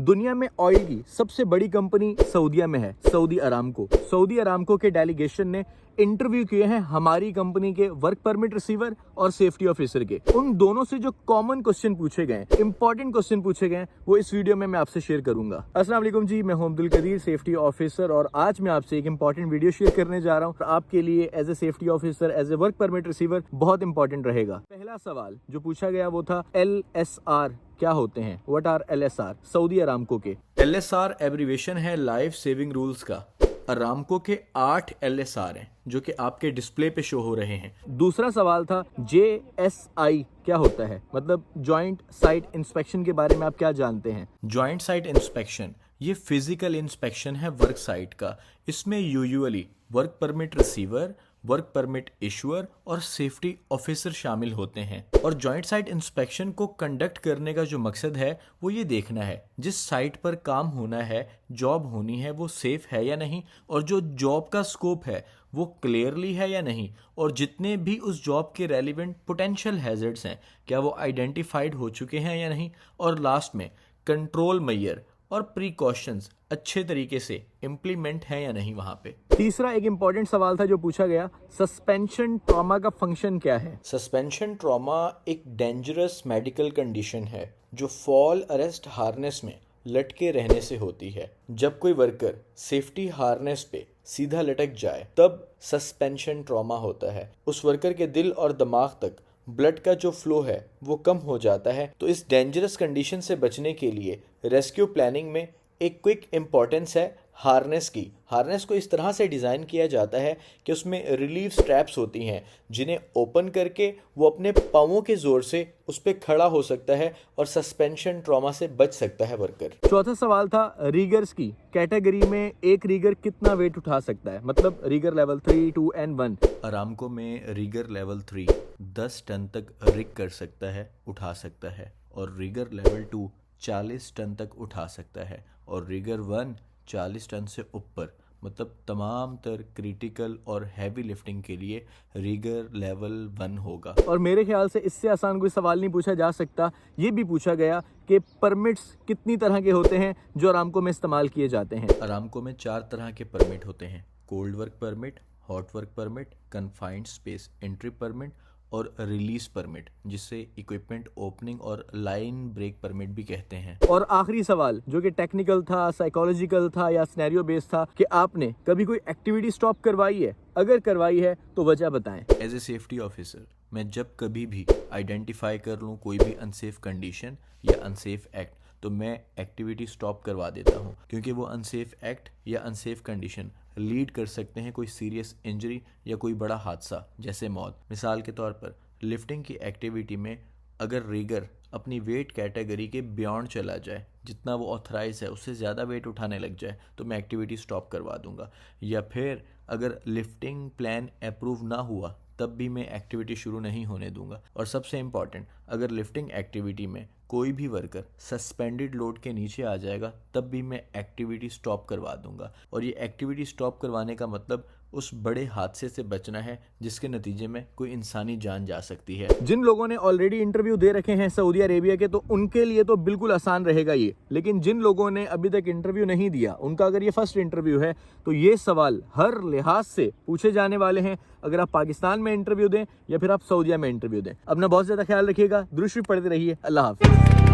दुनिया में ऑयल की सबसे बड़ी कंपनी सऊदीया में है, सऊदी अरामको। सऊदी अरामको के डेलीगेशन ने इंटरव्यू किए हैं हमारी कंपनी के वर्क परमिट रिसीवर और सेफ्टी ऑफिसर के। उन दोनों से जो कॉमन क्वेश्चन पूछे गए, इंपॉर्टेंट क्वेश्चन पूछे गए, वो इस वीडियो में मैं आपसे शेयर करूंगा। अस्सलाम वालेकुम जी, मैं हूं अब्दुल कदीर, सेफ्टी ऑफिसर, और आज मैं आपसे एक इंपॉर्टेंट वीडियो शेयर करने जा रहा हूं। आपके लिए as a safety officer, as a work permit receiver बहुत इंपॉर्टेंट रहेगा। पहला सवाल जो पूछा गया वो था LSR क्या होते हैं, what are LSR Saudi Aramco के। LSR एब्रीवेशन है लाइफ सेविंग रूल्स का। अरामको के 8 LSR हैं जो कि आपके डिस्प्ले पे शो हो रहे हैं। दूसरा सवाल था JSI क्या होता है, मतलब जॉइंट साइट इंस्पेक्शन के बारे में आप क्या जानते हैं। जॉइंट साइट इंस्पेक्शन ये फिजिकल इंस्पेक्शन है वर्क साइट का। इसमें usually work permit receiver, work permit issuer और सेफ्टी ऑफिसर शामिल होते हैं। और जॉइंट साइट इंस्पेक्शन को कंडक्ट करने का जो मकसद है वो ये देखना है जिस साइट पर काम होना है, जॉब होनी है, वो सेफ है या नहीं, और जो जॉब का स्कोप है वो क्लियरली है या नहीं, और जितने भी उस जॉब के रेलिवेंट पोटेंशियल हैजर्ड्स हैं क्या वो आइडेंटिफाइड हो चुके हैं या नहीं, और लास्ट में कंट्रोल मेजर और प्रिकॉशंस अच्छे तरीके से इम्प्लीमेंट है या नहीं वहां पे। तीसरा एक इंपॉर्टेंट सवाल था जो पूछा गया, सस्पेंशन ट्रॉमा का फंक्शन क्या है। सस्पेंशन ट्रॉमा एक डेंजरस मेडिकल कंडीशन है जो फॉल अरेस्ट हार्नेस में लटके रहने से होती है। जब कोई वर्कर सेफ्टी हार्नेस पे सीधा लटक जाए तब सस्पेंशन ट्रॉमा होता है। उस वर्कर के दिल और दिमाग तक ब्लड का जो फ्लो है वो कम हो जाता है। तो इस डेंजरस कंडीशन से बचने के लिए रेस्क्यू प्लानिंग में एक क्विक इम्पॉर्टेंस है हार्नेस की। हार्नेस को इस तरह से डिज़ाइन किया जाता है कि उसमें रिलीफ स्ट्रैप्स होती हैं जिन्हें ओपन करके वो अपने पाँवों के ज़ोर से उस पर खड़ा हो सकता है और सस्पेंशन ट्रॉमा से बच सकता है वर्कर। चौथा सवाल था रीगर्स की कैटेगरी में एक रीगर कितना वेट उठा सकता है, मतलब रीगर लेवल 3, 2 and 1। अरामको में रीगर लेवल 3 10 टन तक रिग कर सकता है, उठा सकता है, और रीगर लेवल 2 40 टन तक उठा सकता है, और रीगर 1 40 टन से ऊपर। मतलब तमाम तर क्रिटिकल और हैवी लिफ्टिंग के लिए रीगर लेवल 1 होगा। और मेरे ख्याल से इससे आसान कोई सवाल नहीं पूछा जा सकता। ये भी पूछा गया कि परमिट्स कितनी तरह के होते हैं जो अरामको में इस्तेमाल किए जाते हैं। अरामको में 4 तरह के परमिट होते हैं, cold work permit, hot work permit, confined space entry permit और रिलीज परमिट, जिसे इक्विपमेंट ओपनिंग और लाइन ब्रेक परमिट भी कहते हैं। और आखिरी सवाल जो कि टेक्निकल था, साइकोलॉजिकल था या सिनेरियो बेस्ड था, कि आपने कभी कोई एक्टिविटी स्टॉप करवाई है, अगर करवाई है तो वजह बताएं। एज ए सेफ्टी ऑफिसर मैं जब कभी भी आइडेंटिफाई कर लूँ कोई भी अनसेफ कंडीशन या अनसेफ एक्ट तो मैं एक्टिविटी स्टॉप करवा देता हूँ, क्योंकि वो अनसेफ एक्ट या अनसेफ कंडीशन लीड कर सकते हैं कोई सीरियस इंजरी या कोई बड़ा हादसा जैसे मौत। मिसाल के तौर पर लिफ्टिंग की एक्टिविटी में अगर रीगर अपनी वेट कैटेगरी के बियॉन्ड चला जाए, जितना वो ऑथराइज है उससे ज़्यादा वेट उठाने लग जाए, तो मैं एक्टिविटी स्टॉप करवा दूंगा। या फिर अगर लिफ्टिंग प्लान अप्रूव ना हुआ तब भी मैं एक्टिविटी शुरू नहीं होने दूंगा। और सबसे इम्पॉर्टेंट, अगर लिफ्टिंग एक्टिविटी में कोई भी वर्कर सस्पेंडेड लोड के नीचे आ जाएगा तब भी मैं एक्टिविटी स्टॉप करवा दूंगा। और ये एक्टिविटी स्टॉप करवाने का मतलब उस बड़े हादसे से बचना है जिसके नतीजे में कोई इंसानी जान जा सकती है। जिन लोगों ने ऑलरेडी इंटरव्यू दे रखे हैं सऊदी अरेबिया के, तो उनके लिए तो बिल्कुल आसान रहेगा ये। लेकिन जिन लोगों ने अभी तक इंटरव्यू नहीं दिया, उनका अगर ये फर्स्ट इंटरव्यू है तो ये सवाल हर लिहाज से पूछे जाने वाले हैं, अगर आप पाकिस्तान में इंटरव्यू दें या फिर आप सऊदीया में इंटरव्यू दें। अपना बहुत ज्यादा ख्याल रखिएगा, दुरूद शरीफ पढ़ते रहिए। अल्लाह हाफिज।